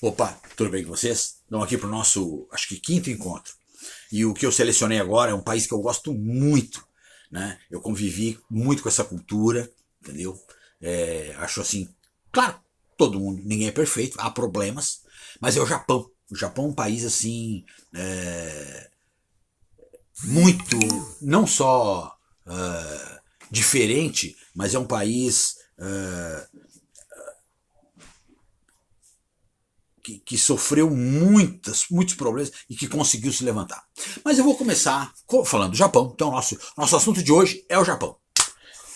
Opa, tudo bem com vocês? Estamos aqui para o nosso, acho que quinto encontro. E o que eu selecionei agora é um país que eu gosto muito, né? Eu convivi muito com essa cultura, entendeu? Acho assim, claro, todo mundo, ninguém é perfeito, há problemas, mas é o Japão. O Japão é um país assim, muito, não só diferente, mas é um país que sofreu muitos problemas e que conseguiu se levantar. Mas eu vou começar falando do Japão. Então, nosso assunto de hoje é o Japão.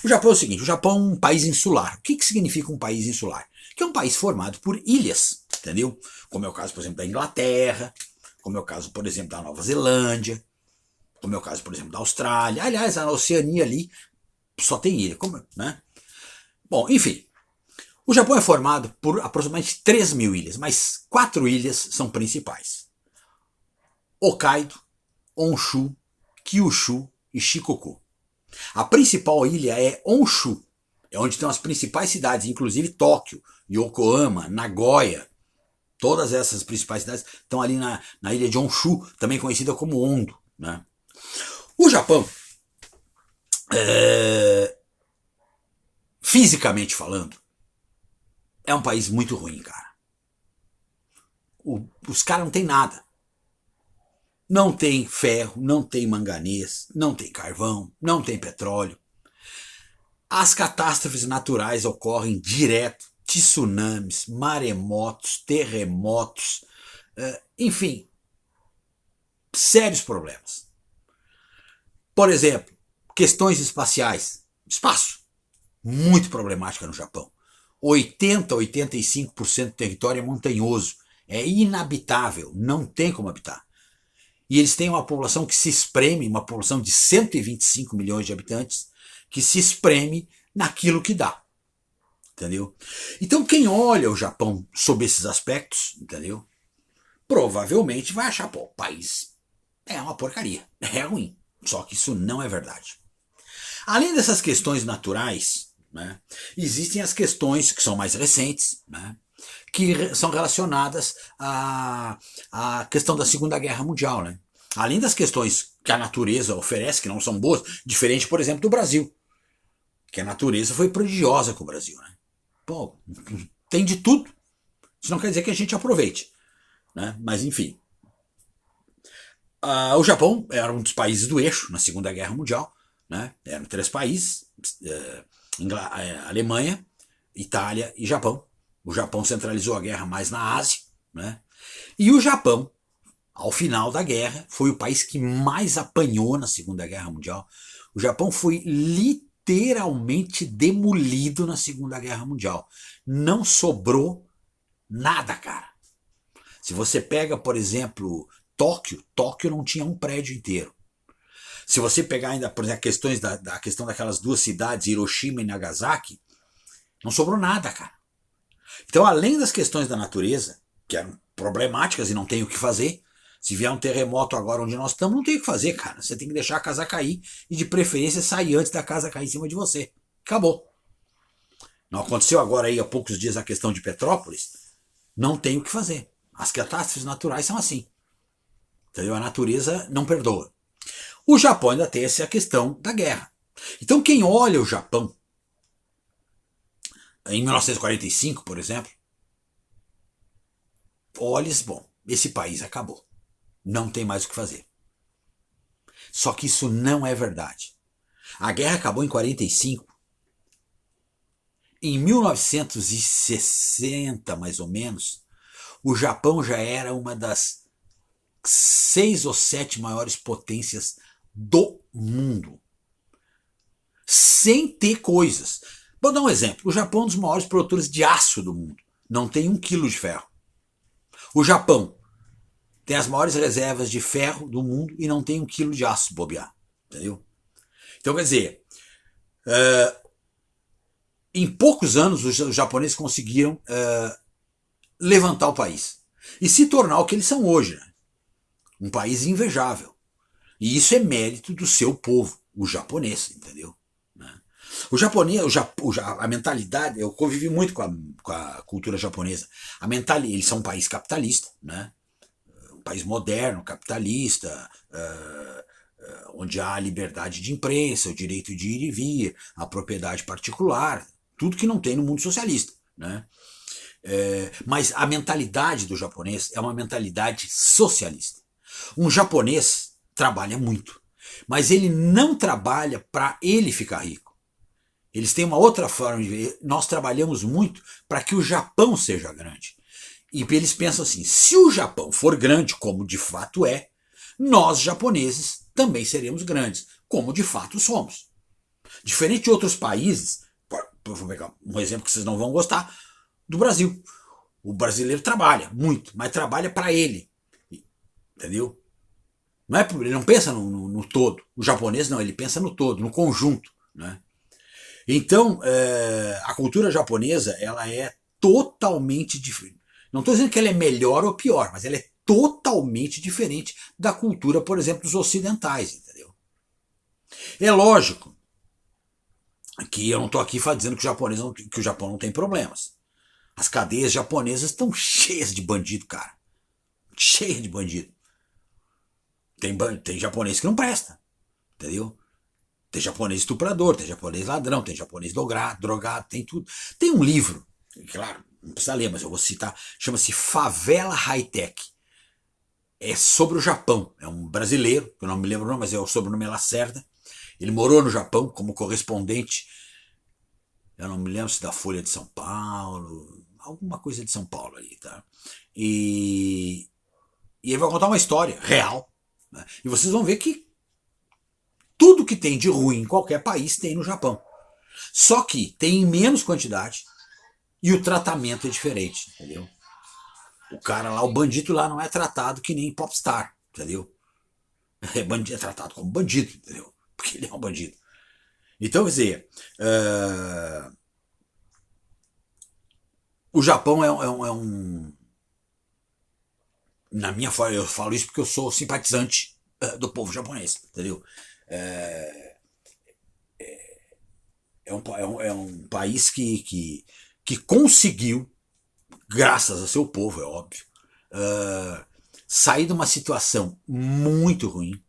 O Japão é o seguinte: o Japão é um país insular. O que significa um país insular? Que é um país formado por ilhas, entendeu? Como é o caso, por exemplo, da Inglaterra, como é o caso, por exemplo, da Nova Zelândia, como é o caso, por exemplo, da Austrália. Aliás, a Oceania ali só tem ilha, né? Bom, enfim, o Japão é formado por aproximadamente 3.000 ilhas, mas 4 ilhas são principais: Hokkaido, Honshu, Kyushu e Shikoku. A principal ilha é Honshu, é onde estão as principais cidades, inclusive Tóquio, Yokohama, Nagoya. Todas essas principais cidades estão ali na ilha de Honshu, também conhecida como Hondo, né? O Japão, fisicamente falando, é um país muito ruim, cara. Os caras não tem nada. Não tem ferro, não tem manganês, não tem carvão, não tem petróleo. As catástrofes naturais ocorrem direto: tsunamis, maremotos, terremotos, enfim, sérios problemas. Por exemplo, questões espaciais. Espaço, muito problemática no Japão. 80 a 85% do território é montanhoso, é inabitável, não tem como habitar. E eles têm uma população que se espreme, uma população de 125 milhões de habitantes, que se espreme naquilo que dá. Entendeu? Então quem olha o Japão sob esses aspectos, entendeu? Provavelmente vai achar, pô, o país é uma porcaria, é ruim. Só que isso não é verdade. Além dessas questões naturais, né, existem as questões que são mais recentes, né, que são relacionadas à questão da Segunda Guerra Mundial, né? Além das questões que a natureza oferece, que não são boas, diferente, por exemplo, do Brasil, que a natureza foi prodigiosa com o Brasil, né? Pô, tem de tudo. Isso não quer dizer que a gente aproveite, né? Mas enfim. O Japão era um dos países do eixo na Segunda Guerra Mundial, né? Eram 3 países: Alemanha, Itália e Japão. O Japão centralizou a guerra mais na Ásia, né? E o Japão, ao final da guerra, foi o país que mais apanhou na Segunda Guerra Mundial. O Japão foi literalmente demolido na Segunda Guerra Mundial. Não sobrou nada, cara. Se você pega, por exemplo, Tóquio não tinha um prédio inteiro. Se você pegar ainda, por exemplo, questões da questão daquelas 2 cidades, Hiroshima e Nagasaki, não sobrou nada, cara. Então, além das questões da natureza, que eram problemáticas e não tem o que fazer, se vier um terremoto agora onde nós estamos, não tem o que fazer, cara. Você tem que deixar a casa cair e, de preferência, sair antes da casa cair em cima de você. Acabou. Não aconteceu agora aí há poucos dias a questão de Petrópolis? Não tem o que fazer. As catástrofes naturais são assim. Entendeu? A natureza não perdoa. O Japão ainda tem essa questão da guerra. Então quem olha o Japão em 1945, por exemplo, olha, bom, esse país acabou. Não tem mais o que fazer. Só que isso não é verdade. A guerra acabou em 45. Em 1960, mais ou menos, o Japão já era uma das 6 ou 7 maiores potências do mundo. Sem ter coisas. Vou dar um exemplo. O Japão é um dos maiores produtores de aço do mundo. Não tem 1 quilo de ferro. O Japão tem as maiores reservas de ferro do mundo e não tem 1 quilo de aço, bobear. Entendeu? Então, quer dizer, em poucos anos os japoneses conseguiram levantar o país e se tornar o que eles são hoje, né? Um país invejável. E isso é mérito do seu povo, o japonês, entendeu? O japonês, a mentalidade, eu convivi muito com a cultura japonesa. Eles são um país capitalista, né? Um país moderno, capitalista, onde há a liberdade de imprensa, o direito de ir e vir, a propriedade particular, tudo que não tem no mundo socialista, né? Mas a mentalidade do japonês é uma mentalidade socialista. Um japonês trabalha muito, mas ele não trabalha para ele ficar rico. Eles têm uma outra forma de ver. Nós trabalhamos muito para que o Japão seja grande. E eles pensam assim, se o Japão for grande, como de fato é, nós japoneses também seremos grandes, como de fato somos. Diferente de outros países, vou pegar um exemplo que vocês não vão gostar, do Brasil. O brasileiro trabalha muito, mas trabalha para ele. Entendeu? Não é, ele não pensa no todo. O japonês não, ele pensa no todo, no conjunto. Né? Então, a cultura japonesa ela é totalmente diferente. Não estou dizendo que ela é melhor ou pior, mas ela é totalmente diferente da cultura, por exemplo, dos ocidentais. Entendeu? É lógico que eu não estou aqui dizendo que o Japão não tem problemas. As cadeias japonesas estão cheias de bandido, cara. Cheias de bandido. Tem japonês que não presta. Entendeu? Tem japonês estuprador, tem japonês ladrão, tem japonês drogado, tem tudo. Tem um livro, claro, não precisa ler, mas eu vou citar, chama-se Favela High-Tech. É sobre o Japão. É um brasileiro, eu não me lembro o nome, mas o sobrenome é Lacerda. Ele morou no Japão como correspondente, eu não me lembro se da Folha de São Paulo, alguma coisa de São Paulo ali, tá? E ele vai contar uma história real, né? E vocês vão ver que tudo que tem de ruim em qualquer país tem no Japão. Só que tem em menos quantidade e o tratamento é diferente, entendeu? O cara lá, o bandido lá não é tratado que nem popstar, entendeu? É tratado como bandido, entendeu? Porque ele é um bandido. Então, quer dizer, o Japão é um... Na minha forma, eu falo isso porque eu sou simpatizante do povo japonês, entendeu? É um país que conseguiu, graças a seu povo, é óbvio, sair de uma situação muito ruim,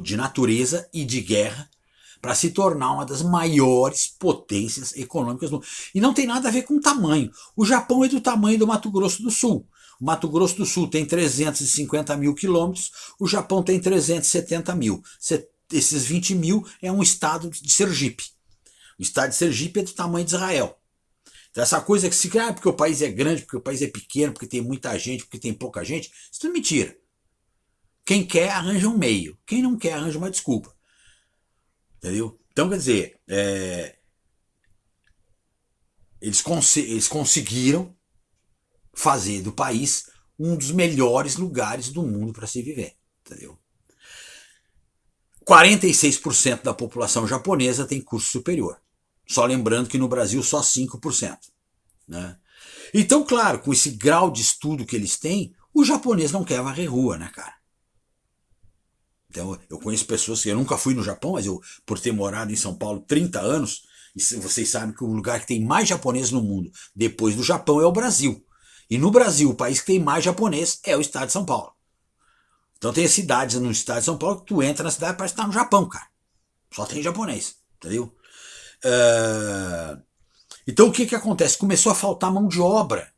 de natureza e de guerra, para se tornar uma das maiores potências econômicas do mundo. E não tem nada a ver com tamanho. O Japão é do tamanho do Mato Grosso do Sul. O Mato Grosso do Sul tem 350 mil quilômetros, o Japão tem 370 mil. Esses 20 mil é um estado de Sergipe. O estado de Sergipe é do tamanho de Israel. Então essa coisa que se cria, porque o país é grande, porque o país é pequeno, porque tem muita gente, porque tem pouca gente, isso tudo é mentira. Quem quer arranja um meio, quem não quer arranja uma desculpa. Entendeu? Então, quer dizer, eles conseguiram fazer do país um dos melhores lugares do mundo para se viver. Entendeu? 46% da população japonesa tem curso superior. Só lembrando que no Brasil só 5%. Né? Então, claro, com esse grau de estudo que eles têm, o japonês não quer varrer rua, né, cara? Então, eu conheço pessoas que eu nunca fui no Japão, mas eu, por ter morado em São Paulo 30 anos, e vocês sabem que o lugar que tem mais japonês no mundo, depois do Japão, é o Brasil. E no Brasil, o país que tem mais japonês é o estado de São Paulo. Então tem cidades no estado de São Paulo que tu entra na cidade e parece que tá no Japão, cara. Só tem japonês, entendeu? Então o que acontece? Começou a faltar mão de obra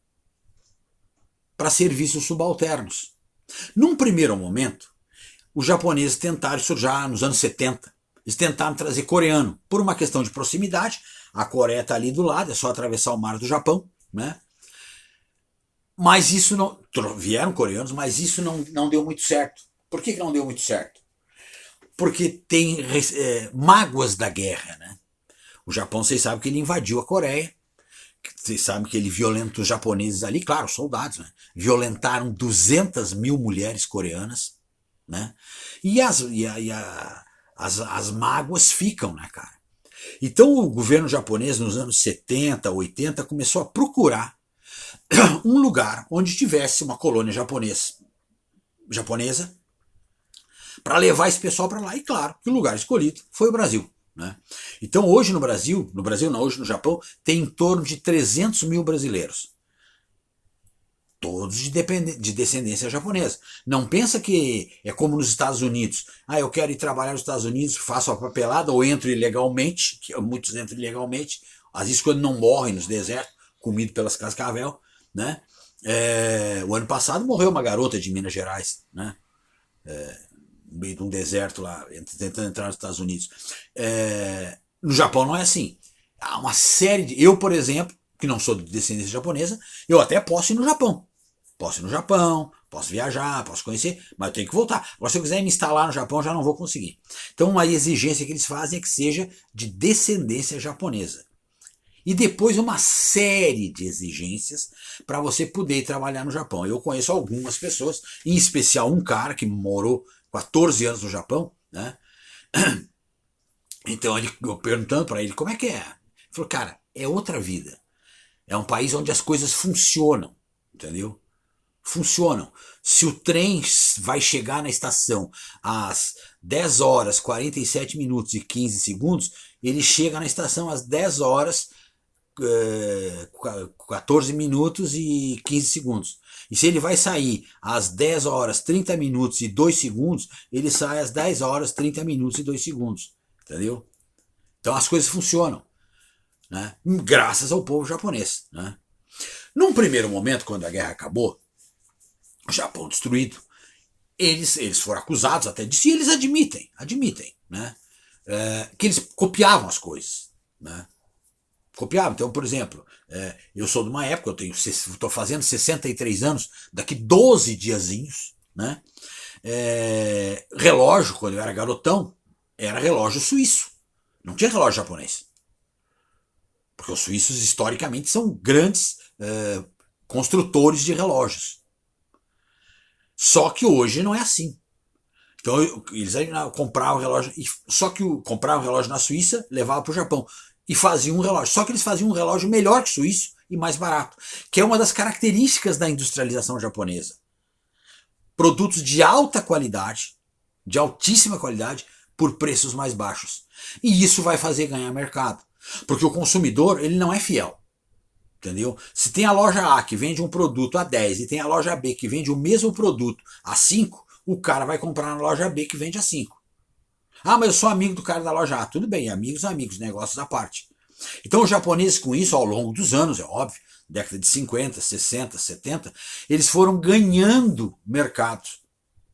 para serviços subalternos. Num primeiro momento, os japoneses tentaram, isso já nos anos 70, eles tentaram trazer coreano, por uma questão de proximidade, a Coreia está ali do lado, é só atravessar o mar do Japão, né? Mas isso não, vieram coreanos, mas isso não deu muito certo. Por que não deu muito certo? Porque tem mágoas da guerra, né? O Japão, vocês sabem que ele invadiu a Coreia, vocês sabem que ele violentou os japoneses ali, claro, soldados, né? Violentaram 200 mil mulheres coreanas, né? E as mágoas ficam, né, cara? Então o governo japonês nos anos 70, 80 começou a procurar um lugar onde tivesse uma colônia japonesa para levar esse pessoal para lá. E claro que o lugar escolhido foi o Brasil. Né? Então hoje no Brasil não, hoje no Japão, tem em torno de 300 mil brasileiros. Todos de descendência japonesa. Não pensa que é como nos Estados Unidos. Ah, eu quero ir trabalhar nos Estados Unidos, faço a papelada ou entro ilegalmente, que muitos entram ilegalmente, às vezes quando não morrem nos desertos, comido pelas cascavel, né? O ano passado morreu uma garota de Minas Gerais, né? No meio de um deserto lá, tentando entrar nos Estados Unidos. No Japão não é assim. Há uma série de... Eu, por exemplo, que não sou de descendência japonesa, eu até posso ir no Japão. Posso ir no Japão, posso viajar, posso conhecer, mas eu tenho que voltar. Agora, se eu quiser me instalar no Japão, já não vou conseguir. Então, uma exigência que eles fazem é que seja de descendência japonesa. E depois uma série de exigências para você poder trabalhar no Japão. Eu conheço algumas pessoas, em especial um cara que morou 14 anos no Japão, né? Então, eu perguntando para ele como é que é. Ele falou, cara, é outra vida. É um país onde as coisas funcionam, entendeu? Funcionam. Se o trem vai chegar na estação às 10 horas, 47 minutos e 15 segundos, ele chega na estação às 10 horas, 14 minutos e 15 segundos. E se ele vai sair às 10 horas, 30 minutos e 2 segundos, ele sai às 10 horas, 30 minutos e 2 segundos. Entendeu? Então as coisas funcionam. Né? Graças ao povo japonês. Né? Num primeiro momento, quando a guerra acabou, o Japão destruído, eles foram acusados até disso, e eles admitem, né? Que eles copiavam as coisas. Né? Copiavam. Então, por exemplo, eu sou de uma época, estou fazendo 63 anos, daqui 12 diazinhos, né? Relógio, quando eu era garotão, era relógio suíço. Não tinha relógio japonês. Porque os suíços, historicamente, são grandes construtores de relógios. Só que hoje não é assim. Então eles compravam o relógio, só que compravam o relógio na Suíça, levavam para o Japão e faziam um relógio. Só que eles faziam um relógio melhor que o suíço e mais barato, que é uma das características da industrialização japonesa. Produtos de alta qualidade, de altíssima qualidade, por preços mais baixos. E isso vai fazer ganhar mercado. Porque o consumidor, ele não é fiel. Entendeu? Se tem a loja A que vende um produto a 10 e tem a loja B que vende o mesmo produto a 5, o cara vai comprar na loja B que vende a 5. Ah, mas eu sou amigo do cara da loja A. Tudo bem, amigos, negócios à parte. Então os japoneses com isso, ao longo dos anos, é óbvio, década de 50, 60, 70, eles foram ganhando mercados.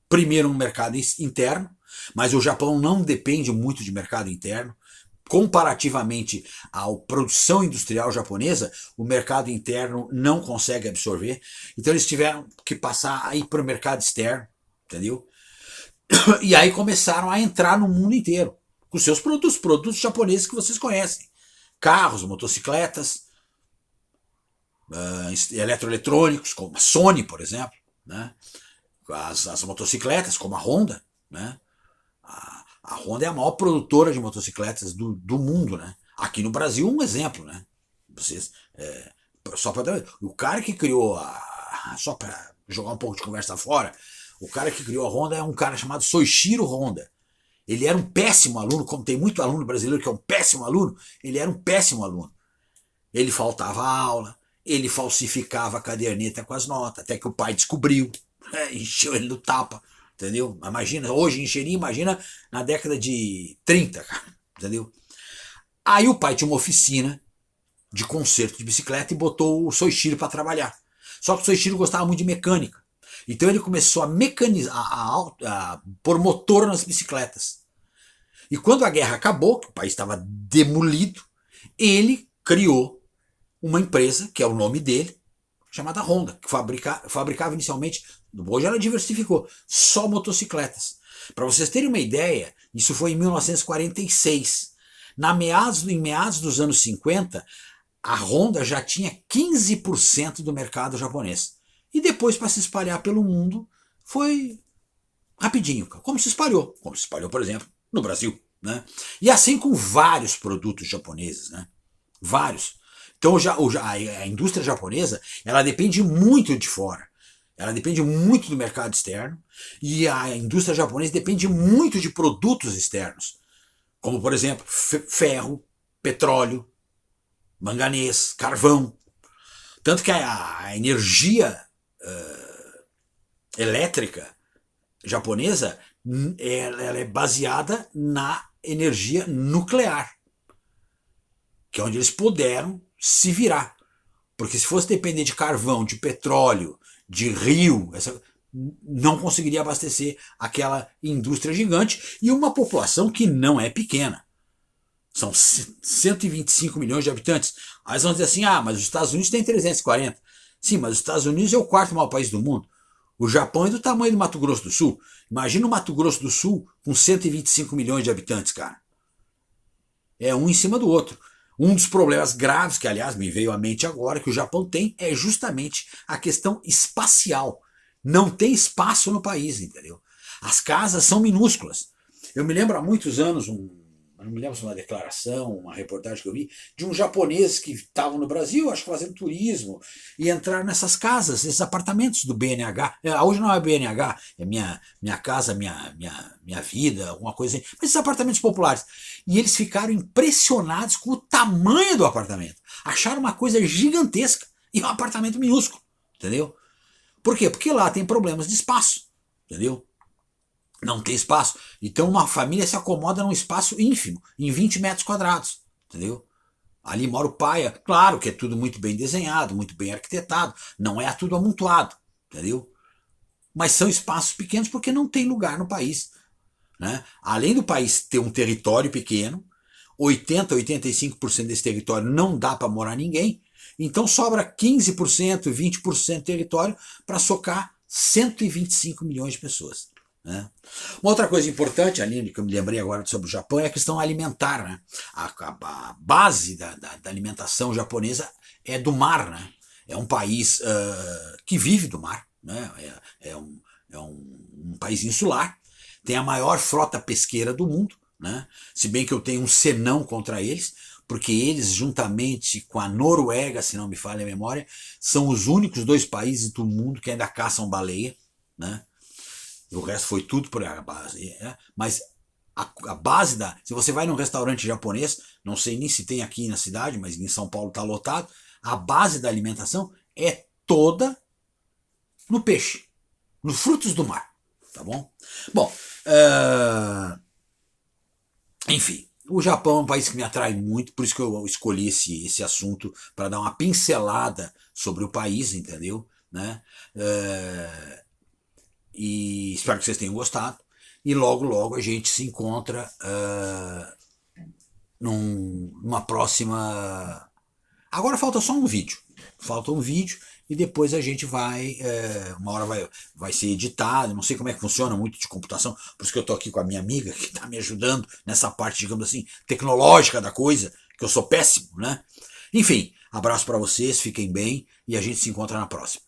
Primeiro um mercado interno, mas o Japão não depende muito de mercado interno. Comparativamente à produção industrial japonesa, o mercado interno não consegue absorver. Então eles tiveram que passar aí para o mercado externo, entendeu? E aí começaram a entrar no mundo inteiro com seus produtos japoneses que vocês conhecem. Carros, motocicletas, eletroeletrônicos, como a Sony, por exemplo, né? As motocicletas, como a Honda, né? A Honda é a maior produtora de motocicletas do mundo, né? Aqui no Brasil, um exemplo, né? Só para dar, o cara que criou só para jogar um pouco de conversa fora, o cara que criou a Honda é um cara chamado Soichiro Honda. Ele era um péssimo aluno, como tem muito aluno brasileiro que é um péssimo aluno, ele era um péssimo aluno. Ele faltava aula, ele falsificava a caderneta com as notas, até que o pai descobriu, encheu ele no tapa. Entendeu? Imagina, hoje encheria, imagina na década de 30, cara, entendeu? Aí o pai tinha uma oficina de conserto de bicicleta e botou o Soichiro para trabalhar. Só que o Soichiro gostava muito de mecânica. Então ele começou a mecanizar, a pôr motor nas bicicletas. E quando a guerra acabou, que o país estava demolido, ele criou uma empresa, que é o nome dele, chamada Honda, que fabricava inicialmente, hoje ela diversificou, só motocicletas. Para vocês terem uma ideia, isso foi em 1946. Em meados dos anos 50, a Honda já tinha 15% do mercado japonês. E depois, para se espalhar pelo mundo, foi rapidinho. Como se espalhou, por exemplo, no Brasil. Né? E assim com vários produtos japoneses. Né? Vários. Então a indústria japonesa, ela depende muito de fora. Ela depende muito do mercado externo e a indústria japonesa depende muito de produtos externos, como por exemplo ferro, petróleo, manganês, carvão. Tanto que a energia elétrica japonesa ela é baseada na energia nuclear, que é onde eles puderam se virar. Porque se fosse depender de carvão, de petróleo, de rio, não conseguiria abastecer aquela indústria gigante e uma população que não é pequena. São 125 milhões de habitantes. Aí eles vão dizer assim, mas os Estados Unidos tem 340. Sim, mas os Estados Unidos é o quarto maior país do mundo. O Japão é do tamanho do Mato Grosso do Sul. Imagina o Mato Grosso do Sul com 125 milhões de habitantes, cara. É um em cima do outro. Um dos problemas graves, que aliás me veio à mente agora, que o Japão tem, é justamente a questão espacial. Não tem espaço no país, entendeu? As casas são minúsculas. Eu me lembro há muitos anos, não me lembro se uma declaração, uma reportagem que eu vi, de um japonês que estavam no Brasil, acho que fazendo turismo, e entraram nessas casas, esses apartamentos do BNH. Hoje não é BNH, é minha casa, minha vida, alguma coisa assim. Mas esses apartamentos populares. E eles ficaram impressionados com o tamanho do apartamento. Acharam uma coisa gigantesca e um apartamento minúsculo, entendeu? Por quê? Porque lá tem problemas de espaço, entendeu? Não tem espaço. Então uma família se acomoda num espaço ínfimo, em 20 metros quadrados, entendeu? Ali mora o pai, claro que é tudo muito bem desenhado, muito bem arquitetado, não é tudo amontoado, entendeu? Mas são espaços pequenos porque não tem lugar no país, né? Além do país ter um território pequeno, 85% desse território não dá para morar ninguém, então sobra 15%, 20% de território para socar 125 milhões de pessoas. Né? Uma outra coisa importante, Aline, que eu me lembrei agora sobre o Japão, é a questão alimentar. Né? A base da alimentação japonesa é do mar. Né? É um país que vive do mar. Né? É um país insular. Tem a maior frota pesqueira do mundo. Né? Se bem que eu tenho um senão contra eles, porque eles, juntamente com a Noruega, se não me falha a memória, são os únicos 2 países do mundo que ainda caçam baleia. Né? O resto foi tudo por a base. Mas a base da... Se você vai num restaurante japonês, não sei nem se tem aqui na cidade, mas em São Paulo está lotado, a base da alimentação é toda no peixe, nos frutos do mar. Tá bom? Bom, enfim, o Japão é um país que me atrai muito, por isso que eu escolhi esse assunto, para dar uma pincelada sobre o país, entendeu? Né? E espero que vocês tenham gostado. E logo, logo a gente se encontra numa próxima... Agora falta só um vídeo. Falta um vídeo e depois a gente vai... uma hora vai ser editado. Não sei como é que funciona muito de computação. Por isso que eu estou aqui com a minha amiga que está me ajudando nessa parte, digamos assim, tecnológica da coisa, que eu sou péssimo, né? Enfim, abraço para vocês, fiquem bem e a gente se encontra na próxima.